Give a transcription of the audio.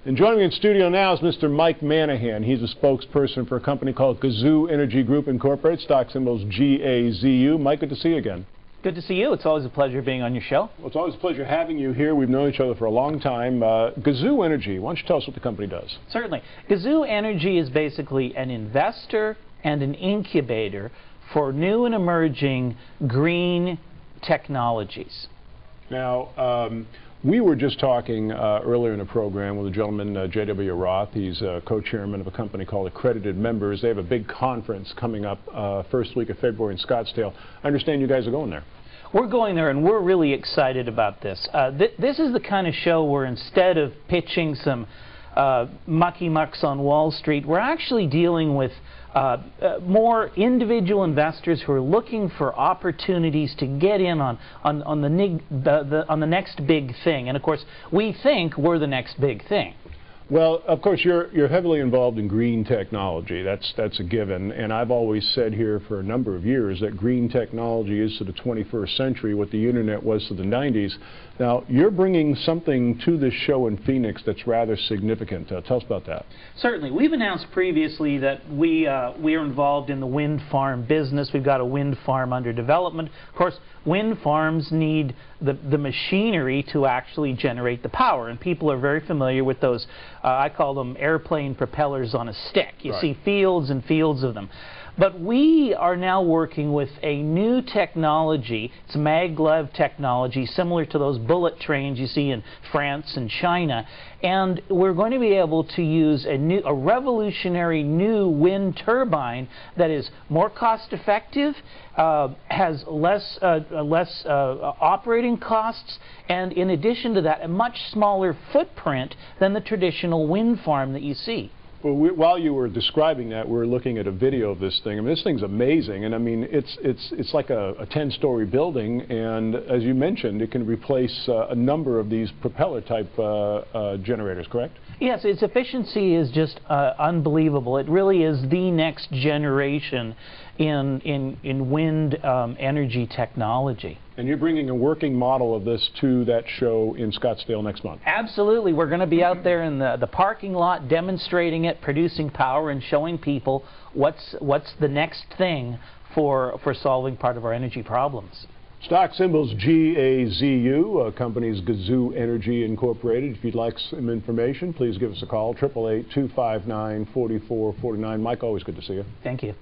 And joining me in studio now is Mr. Mike Manahan. He's a spokesperson for a company called Gazoo Energy Group Incorporated, stock symbols GAZU. Mike, good to see you again. Good to see you. It's always a pleasure being on your show. Well, it's always a pleasure having you here. We've known each other for a long time. Gazoo Energy, why don't you tell us what the company does? Certainly. Gazoo Energy is basically an investor and an incubator for new and emerging green technologies. Now, we were just talking earlier in the program with a gentleman, J.W. Roth. He's co-chairman of a company called Accredited Members. They have a big conference coming up first week of February in Scottsdale. I understand you guys are going there. We're going there, and we're really excited about this. This is the kind of show where instead of pitching some mucky mucks on Wall Street, we're actually dealing with more individual investors who are looking for opportunities to get in on the next big thing. And of course, we think we're the next big thing. Well, of course, you're heavily involved in green technology. That's a given. And I've always said here for a number of years that green technology is to the 21st century what the internet was to the 90s. Now, you're bringing something to this show in Phoenix that's rather significant. Tell us about that. Certainly. We've announced previously that we are involved in the wind farm business. We've got a wind farm under development. Of course, wind farms need the machinery to actually generate the power, and people are very familiar with those, I call them airplane propellers on a stick. You see fields and fields of them. But we are now working with a new technology. It's maglev technology, similar to those bullet trains you see in France and China. And we're going to be able to use a revolutionary new wind turbine that is more cost effective, has less operating costs, and in addition to that, a much smaller footprint than the traditional wind farm that you see. Well, while you were describing that, we were looking at a video of this thing. I mean, this thing's amazing, and I mean, it's like a 10-story building, and as you mentioned, it can replace a number of these propeller-type generators, correct? Yes, its efficiency is just unbelievable. It really is the next generation in wind energy technology. And you're bringing a working model of this to that show in Scottsdale next month. Absolutely. We're going to be out there in the parking lot demonstrating it, producing power, and showing people what's the next thing for solving part of our energy problems. Stock symbols GAZU, company's Gazoo Energy Incorporated. If you'd like some information, please give us a call, 888-259-4449. Mike, always good to see you. Thank you.